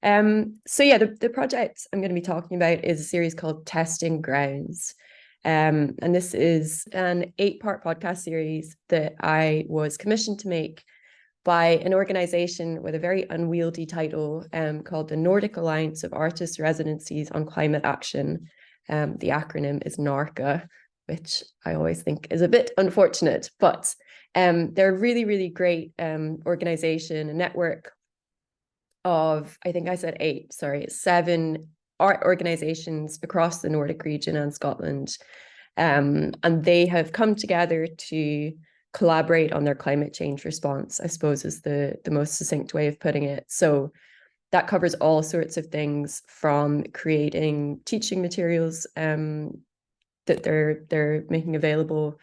So yeah, the project I'm going to be talking about is a series called Testing Grounds. And this is an 8-part podcast series that I was commissioned to make by an organization with a very unwieldy title called the Nordic Alliance of Artists' Residencies on Climate Action. The acronym is NARCA, which I always think is a bit unfortunate, but they're a really, really great organization, a network of, I think I said 8, sorry, 7 art organizations across the Nordic region and Scotland. And they have come together to collaborate on their climate change response, I suppose is the most succinct way of putting it. So that covers all sorts of things, from creating teaching materials that they're making available,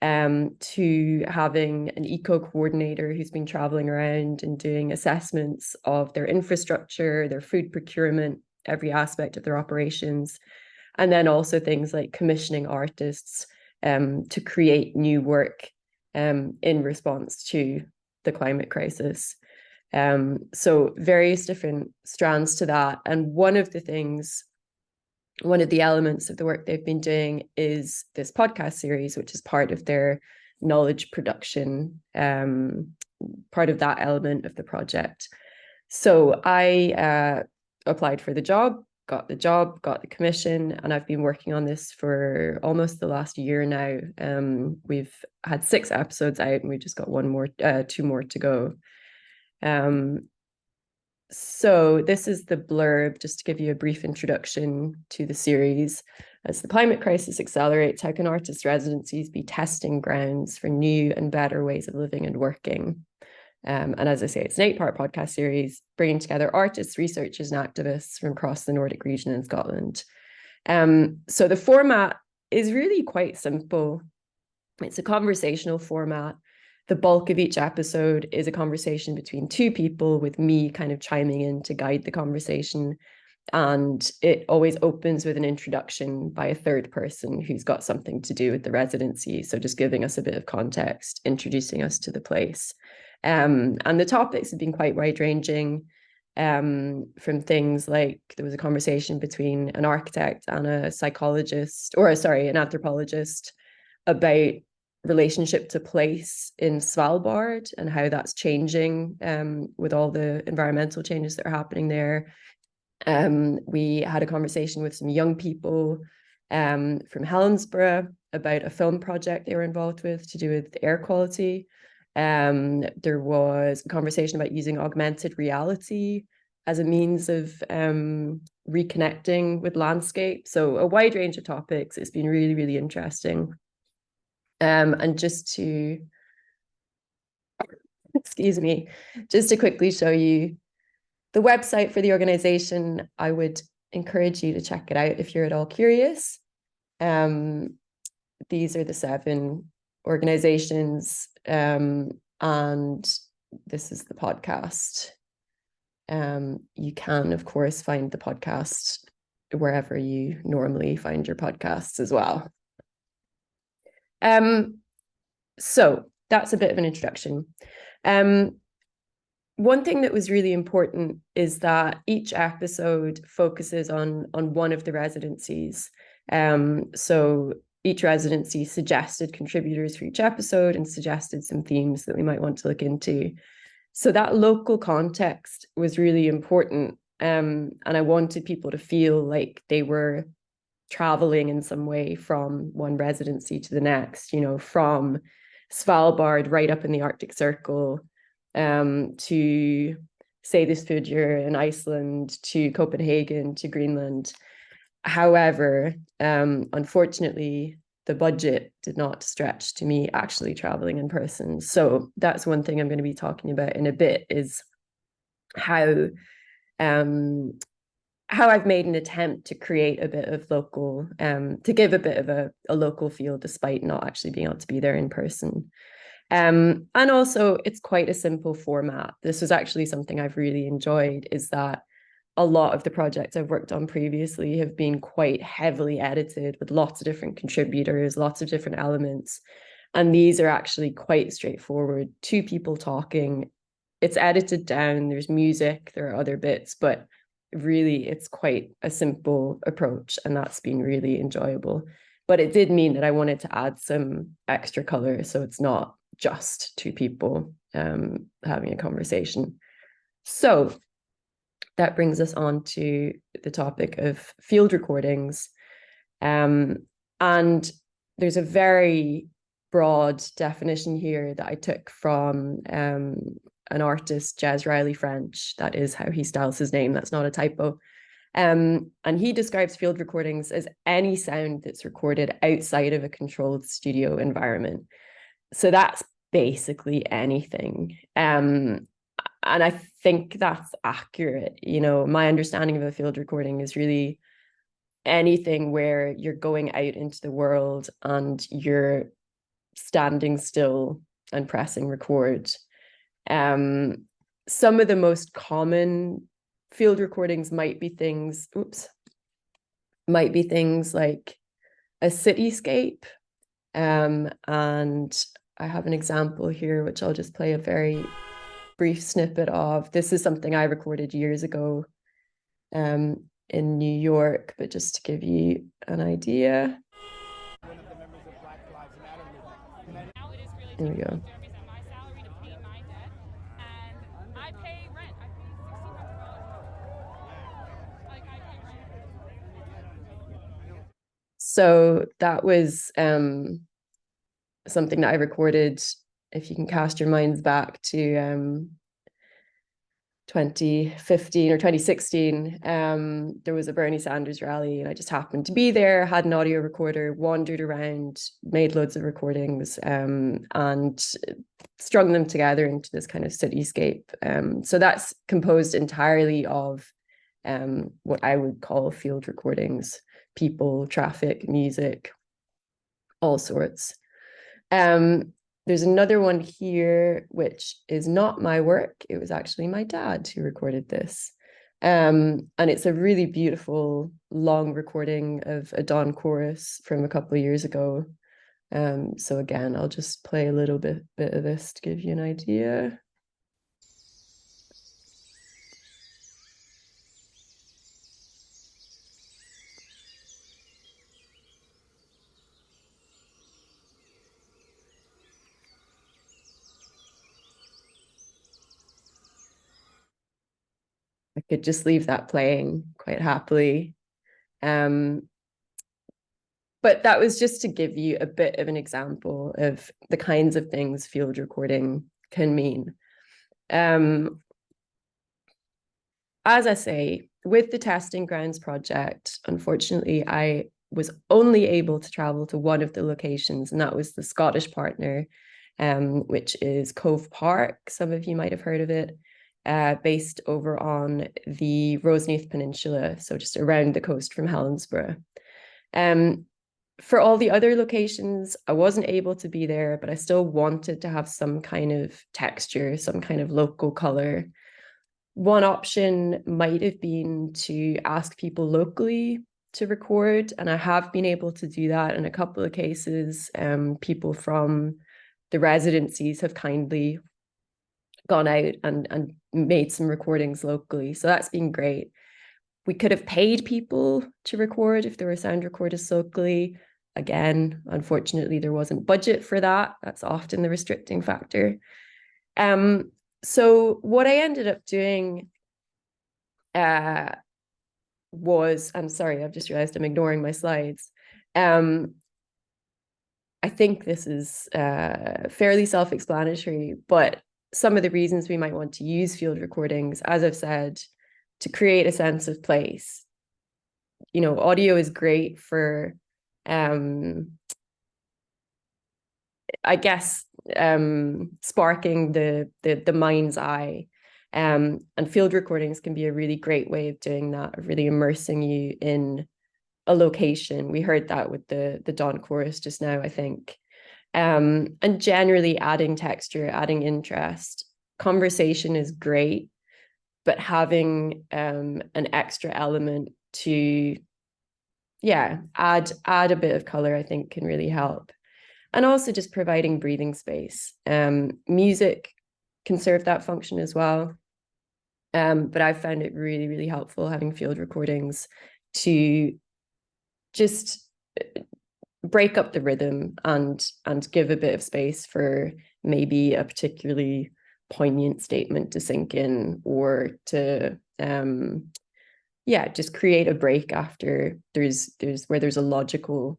to having an eco coordinator who's been traveling around and doing assessments of their infrastructure, their food procurement, every aspect of their operations. And then also things like commissioning artists to create new work in response to the climate crisis. So various different strands to that. And one of the elements of the work they've been doing is this podcast series, which is part of their knowledge production, part of that element of the project. So I applied for the job, got the commission, and I've been working on this for almost the last year now. We've had 6 episodes out, and we've just got 2 more to go. So this is the blurb, just to give you a brief introduction to the series. As the climate crisis accelerates, how can artist residencies be testing grounds for new and better ways of living and working? And as I say, it's an 8-part podcast series bringing together artists, researchers, and activists from across the Nordic region in Scotland. So the format is really quite simple. It's a conversational format. The bulk of each episode is a conversation between 2 people, with me kind of chiming in to guide the conversation. And it always opens with an introduction by a third person who's got something to do with the residency. So just giving us a bit of context, introducing us to the place. And the topics have been quite wide-ranging, from things like, there was a conversation between an architect and a psychologist, or sorry, an anthropologist, about relationship to place in Svalbard and how that's changing with all the environmental changes that are happening there. We had a conversation with some young people from Helensburgh about a film project they were involved with to do with air quality. There was a conversation about using augmented reality as a means of reconnecting with landscape. So a wide range of topics. It's been really, really interesting. And just to, excuse me, just to quickly show you the website for the organization, I would encourage you to check it out if you're at all curious. These are the 7 organizations, and this is the podcast. You can, of course, find the podcast wherever you normally find your podcasts as well. So that's a bit of an introduction. One thing that was really important is that each episode focuses on one of the residencies. So each residency suggested contributors for each episode and suggested some themes that we might want to look into. So that local context was really important. And I wanted people to feel like they were traveling in some way from one residency to the next, from Svalbard right up in the Arctic Circle, to Seyðisfjörður in Iceland, to Copenhagen, to Greenland. However, unfortunately, the budget did not stretch to me actually traveling in person. So that's one thing I'm going to be talking about in a bit, is how I've made an attempt to create a bit of local, to give a bit of a local feel, despite not actually being able to be there in person. And also, it's quite a simple format. This was actually something I've really enjoyed, is that a lot of the projects I've worked on previously have been quite heavily edited with lots of different contributors, lots of different elements. And these are actually quite straightforward, 2 people talking it's edited down, there's music, there are other bits, but really it's quite a simple approach, and that's been really enjoyable. But it did mean that I wanted to add some extra color, so it's not just two people having a conversation. So that brings us on to the topic of field recordings. And there's a very broad definition here that I took from an artist, Jez Riley French. That is how he styles his name. That's not a typo. And he describes field recordings as any sound that's recorded outside of a controlled studio environment. So that's basically anything. And I think that's accurate. You know, my understanding of a field recording is really anything where you're going out into the world and you're standing still and pressing record. Some of the most common field recordings might be things like a cityscape. And I have an example here, which I'll just play a very brief snippet of. This is something I recorded years ago in New York, but just to give you an idea. Here we go. So that was something that I recorded. If you can cast your minds back to 2015 or 2016, there was a Bernie Sanders rally, and I just happened to be there, had an audio recorder, wandered around, made loads of recordings, and strung them together into this kind of cityscape. So that's composed entirely of what I would call field recordings: people, traffic, music, all sorts. There's another one here, which is not my work. It was actually my dad who recorded this. And it's a really beautiful, long recording of a dawn chorus from a couple of years ago. So again, I'll just play a little bit of this to give you an idea. I could just leave that playing quite happily. But that was just to give you a bit of an example of the kinds of things field recording can mean. As I say, with the Testing Grounds project, unfortunately, I was only able to travel to one of the locations, and that was the Scottish partner, which is Cove Park. Some of you might have heard of it. Based over on the Roseneath Peninsula, so just around the coast from Helensburgh. For all the other locations, I wasn't able to be there, but I still wanted to have some kind of texture, some kind of local color. One option might have been to ask people locally to record, and I have been able to do that in a couple of cases. People from the residencies have kindly gone out and made some recordings locally. So that's been great. We could have paid people to record if there were sound recorders locally. Again, unfortunately, there wasn't budget for that. That's often the restricting factor. So what I ended up doing was, I'm sorry, I've just realized I'm ignoring my slides. I think this is fairly self-explanatory, but some of the reasons we might want to use field recordings, as I've said, to create a sense of place. You know, audio is great for, I guess, sparking the mind's eye. And field recordings can be a really great way of doing that, of really immersing you in a location. We heard that with the dawn chorus just now, I think. And generally adding texture, adding interest. Conversation is great, but having an extra element to, add a bit of color, I think, can really help. And also just providing breathing space. Music can serve that function as well. But I've found it really, really helpful having field recordings to just break up the rhythm and give a bit of space for maybe a particularly poignant statement to sink in, or to just create a break after there's a logical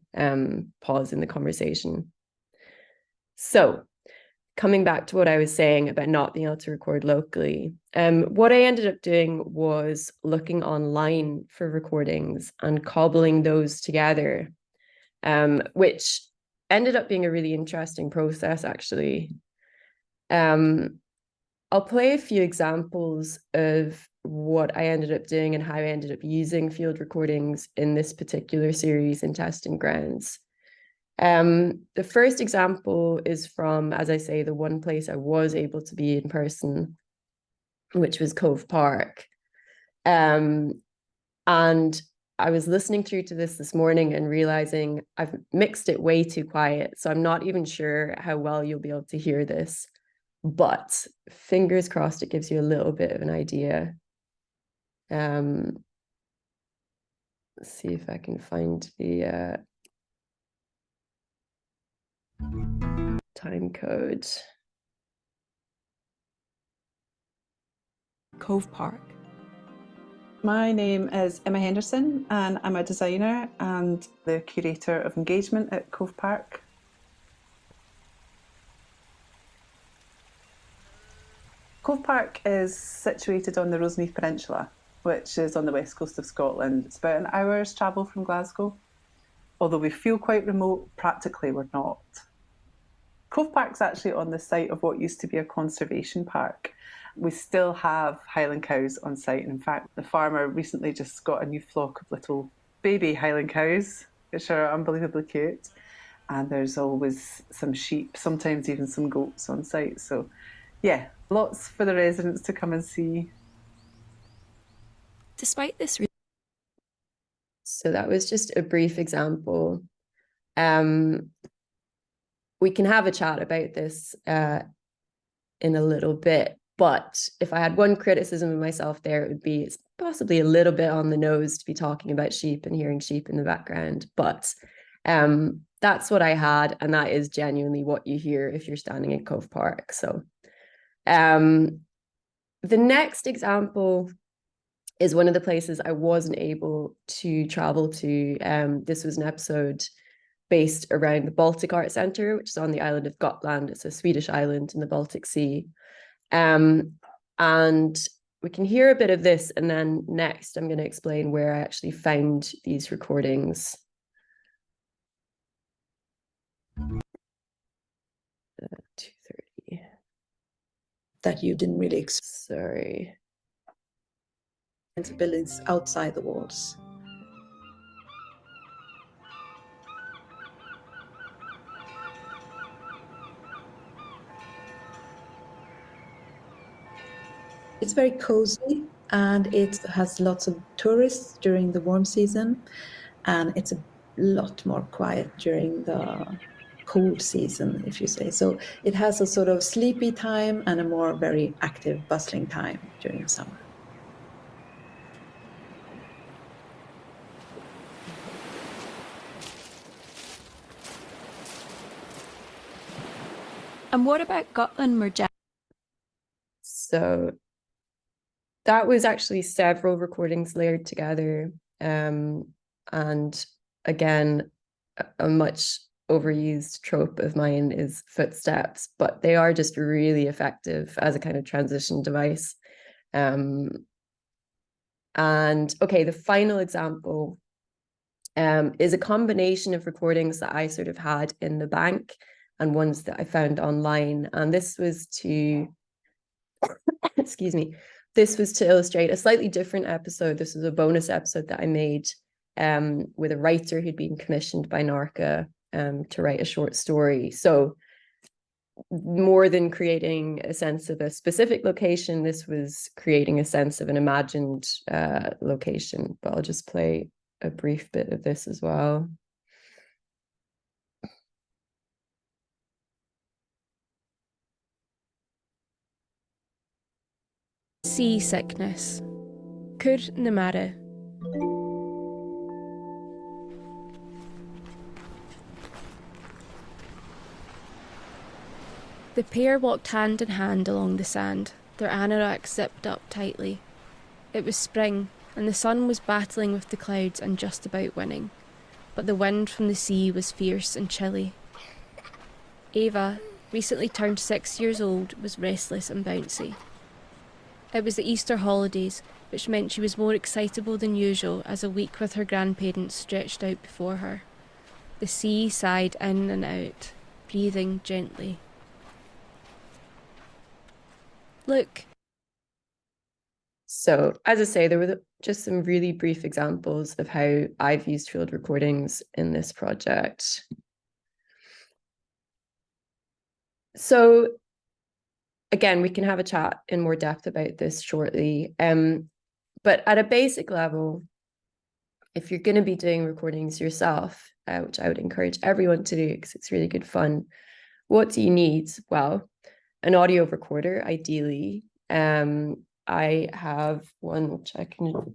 pause in the conversation. So coming back to what I was saying about not being able to record locally, what I ended up doing was looking online for recordings and cobbling those together, which ended up being a really interesting process, actually. I'll play a few examples of what I ended up doing and how I ended up using field recordings in this particular series in Testing Grounds. The first example is from, as I say, the one place I was able to be in person, which was Cove Park. And I was listening through to this morning and realizing I've mixed it way too quiet. So I'm not even sure how well you'll be able to hear this, but fingers crossed it gives you a little bit of an idea. Let's see if I can find the time code. Cove Park. My name is Emma Henderson, and I'm a designer and the curator of engagement at Cove Park. Cove Park is situated on the Roseneath Peninsula, which is on the west coast of Scotland. It's about an hour's travel from Glasgow. Although we feel quite remote, practically we're not. Cove Park's actually on the site of what used to be a conservation park. We still have Highland cows on site. And in fact, the farmer recently just got a new flock of little baby Highland cows, which are unbelievably cute. And there's always some sheep, sometimes even some goats on site. So yeah, lots for the residents to come and see. Despite this, so that was just a brief example. We can have a chat about this in a little bit, but if I had one criticism of myself there, it would be it's possibly a little bit on the nose to be talking about sheep and hearing sheep in the background, but that's what I had, and that is genuinely what you hear if you're standing in Cove Park. So the next example is one of the places I wasn't able to travel to. This was an episode based around the Baltic Art Centre, which is on the island of Gotland. It's a Swedish island in the Baltic Sea. And we can hear a bit of this, and then next I'm going to explain where I actually found these recordings. 2:30. that you didn't really Sorry. into buildings outside the walls. It's very cozy, and it has lots of tourists during the warm season, and it's a lot more quiet during the cold season, if you say. So it has a sort of sleepy time and a more very active, bustling time during the summer. And what about Gotland more generally? So that was actually several recordings layered together. And again, a much overused trope of mine is footsteps, but they are just really effective as a kind of transition device. And okay, the final example is a combination of recordings that I sort of had in the bank and ones that I found online. And this was to, excuse me, this was to illustrate a slightly different episode. This was a bonus episode that I made with a writer who'd been commissioned by NARCA to write a short story. So more than creating a sense of a specific location, this was creating a sense of an imagined location. But I'll just play a brief bit of this as well. Seasickness. Kur Namara. The pair walked hand in hand along the sand, their anoraks zipped up tightly. It was spring, and the sun was battling with the clouds and just about winning, but the wind from the sea was fierce and chilly. Ava, recently turned 6 years old, was restless and bouncy. It was the Easter holidays, which meant she was more excitable than usual as a week with her grandparents stretched out before her. The sea sighed in and out, breathing gently. Look. So, as I say, there were just some really brief examples of how I've used field recordings in this project. So, again, we can have a chat in more depth about this shortly. But at a basic level, if you're going to be doing recordings yourself, which I would encourage everyone to do because it's really good fun, what do you need? Well, an audio recorder, ideally. I have one which I can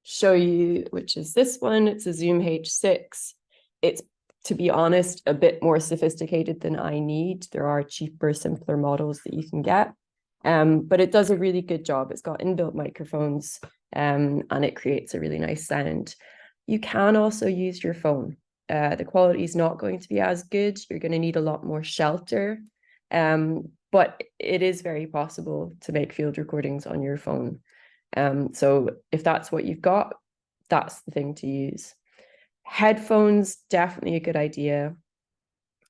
show you, which is this one. It's a Zoom H6. It's, to be honest, a bit more sophisticated than I need. There are cheaper, simpler models that you can get. But it does a really good job. It's got inbuilt microphones, and it creates a really nice sound. You can also use your phone. The quality is not going to be as good. You're going to need a lot more shelter. But it is very possible to make field recordings on your phone. So if that's what you've got, that's the thing to use. Headphones, definitely a good idea.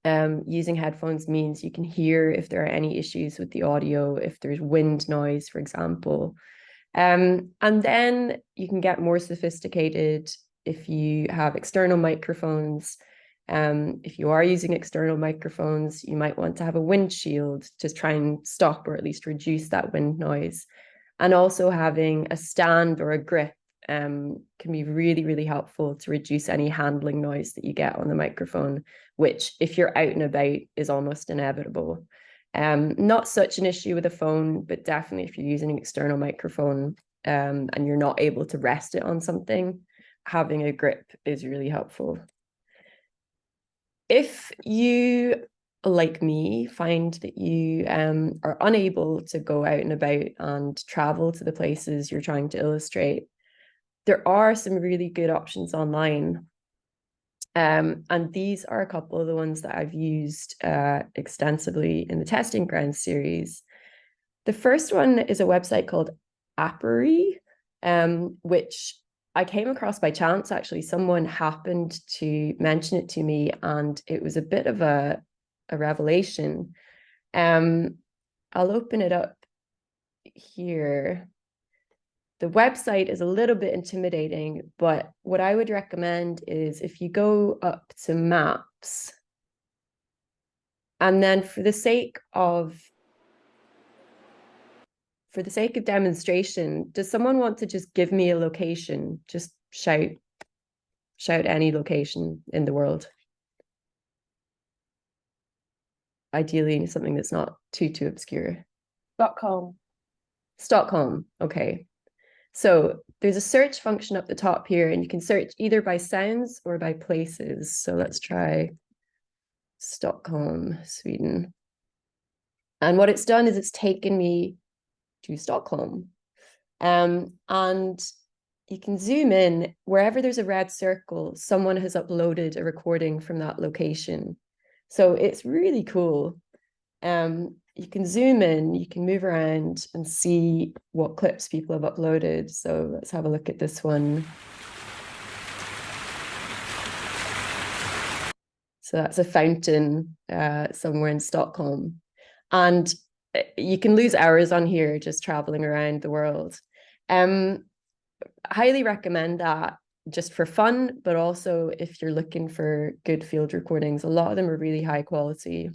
Using headphones means you can hear if there are any issues with the audio, if there's wind noise, for example. And then you can get more sophisticated if you have external microphones. If you are using external microphones, you might want to have a windshield to try and stop or at least reduce that wind noise. And also having a stand or a grip can be really, really helpful to reduce any handling noise that you get on the microphone, which if you're out and about is almost inevitable. Not such an issue with a phone, but definitely if you're using an external microphone and you're not able to rest it on something, having a grip is really helpful. If you, like me, find that you are unable to go out and about and travel to the places you're trying to illustrate, there are some really good options online. And these are a couple of the ones that I've used extensively in the Testing Grounds series. The first one is a website called Appery, which I came across by chance. Actually, someone happened to mention it to me, and it was a bit of a revelation. I'll open it up here. The website is a little bit intimidating, but what I would recommend is if you go up to maps, and then for the sake of demonstration, does someone want to just give me a location? Just shout any location in the world. Ideally, something that's not too obscure. Stockholm. Okay. So there's a search function up the top here, and you can search either by sounds or by places. So let's try Stockholm, Sweden. And what it's done is it's taken me to Stockholm. And you can zoom in. Wherever there's a red circle, someone has uploaded a recording from that location. So it's really cool. You can zoom in, you can move around and see what clips people have uploaded. So let's have a look at this one. So that's a fountain somewhere in Stockholm. And you can lose hours on here just traveling around the world. Highly recommend that just for fun, but also if you're looking for good field recordings. A lot of them are really high quality.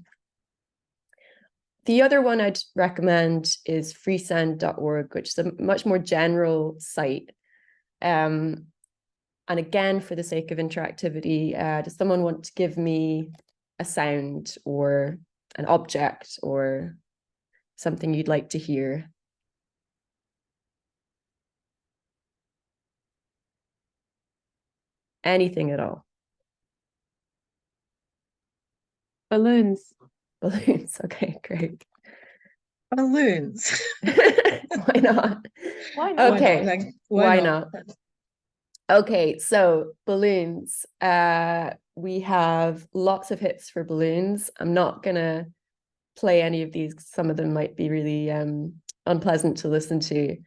The other one I'd recommend is freesound.org, which is a much more general site. And again, for the sake of interactivity, does someone want to give me a sound or an object or something you'd like to hear? Anything at all. Balloons. Balloons. Okay, great. Balloons. Why not? Why not? Okay. Why not? Okay, so balloons. We have lots of hits for balloons. I'm not gonna play any of these. Some of them might be really unpleasant to listen to.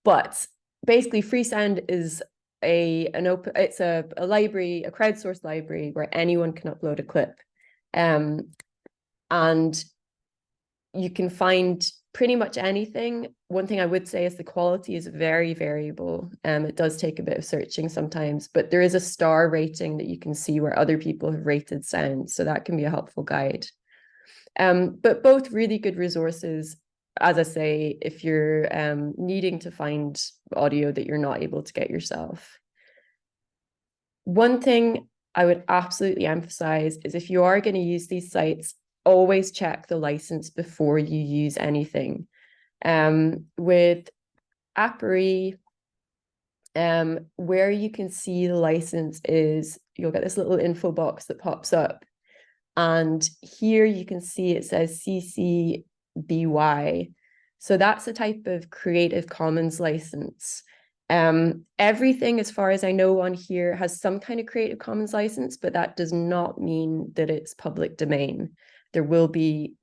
But basically, Freesound is it's a library, a crowdsourced library where anyone can upload a clip. And you can find pretty much anything. One thing I would say is the quality is very variable. It does take a bit of searching sometimes, but there is a star rating that you can see where other people have rated sound. So that can be a helpful guide. But both really good resources, as I say, if you're needing to find audio that you're not able to get yourself. One thing I would absolutely emphasize is if you are going to use these sites, always check the license before you use anything. With Appery, where you can see the license is, you'll get this little info box that pops up. And here you can see it says CC BY. So that's a type of Creative Commons license. Everything, as far as I know on here, has some kind of Creative Commons license, but that does not mean that it's public domain. There will be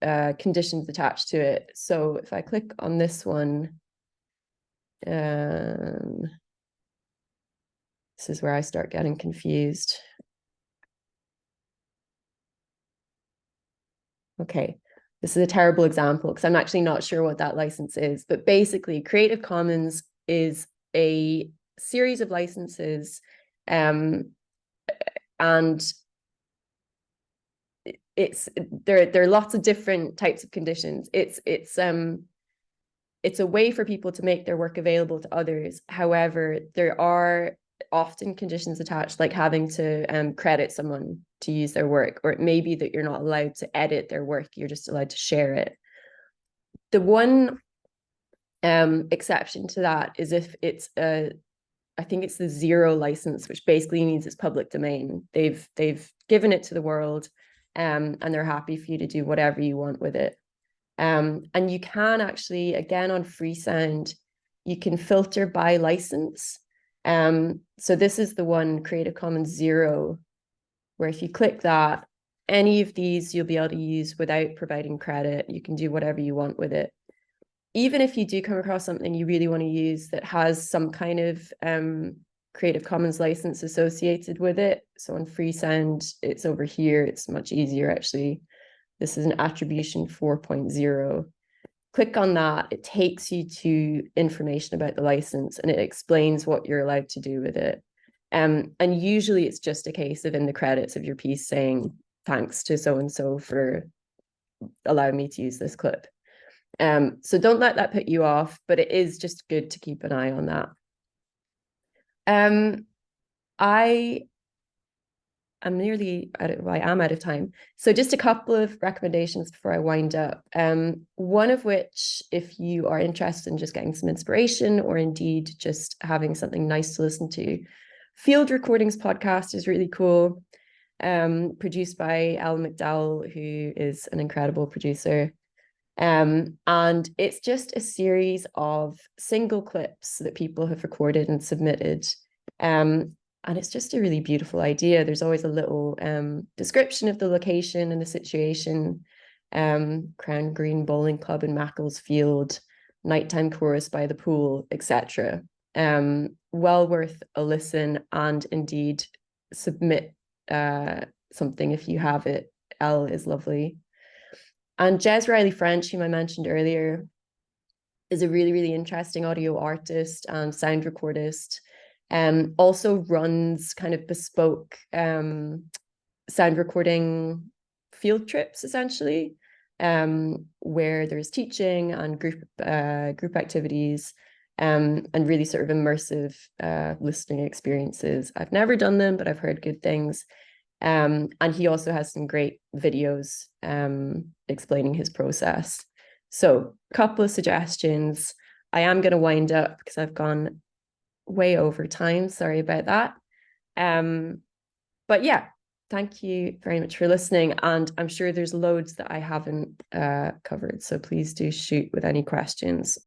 conditions attached to it. So if I click on this one, this is where I start getting confused. Okay, this is a terrible example because I'm actually not sure what that license is, but basically Creative Commons is a series of licenses, and there are lots of different types of conditions. It's a way for people to make their work available to others. However, there are often conditions attached, like having to credit someone to use their work, or it may be that you're not allowed to edit their work, you're just allowed to share it. The one exception to that is if it's I think it's the 0 license, which basically means it's public domain. They've given it to the world, and they're happy for you to do whatever you want with it. And you can actually, again, on Freesound, you can filter by license. So this is the one, Creative Commons 0, where if you click that, any of these you'll be able to use without providing credit. You can do whatever you want with it. Even if you do come across something you really want to use that has some kind of Creative Commons license associated with it. So on Freesound, it's over here. It's much easier, actually. This is an attribution 4.0. Click on that. It takes you to information about the license, and it explains what you're allowed to do with it. And usually it's just a case of in the credits of your piece saying, thanks to so-and-so for allowing me to use this clip. So don't let that put you off, but it is just good to keep an eye on that. I am out of time. So just a couple of recommendations before I wind up. One of which, if you are interested in just getting some inspiration, or indeed just having something nice to listen to, Field Recordings podcast is really cool. Produced by Ellen McDowell, who is an incredible producer. And it's just a series of single clips that people have recorded and submitted. And it's just a really beautiful idea. There's always a little description of the location and the situation. Crown Green Bowling Club in Macclesfield, nighttime chorus by the pool, etc. Well worth a listen, and indeed submit something if you have it. Elle is lovely. And Jez Riley French, whom I mentioned earlier, is a really, really interesting audio artist and sound recordist. Also runs kind of bespoke sound recording field trips, essentially, where there's teaching and group activities, and really sort of immersive listening experiences. I've never done them, but I've heard good things. And he also has some great videos explaining his process. So a couple of suggestions. I am going to wind up because I've gone way over time. Sorry about that. But yeah, thank you very much for listening. And I'm sure there's loads that I haven't covered. So please do shoot with any questions.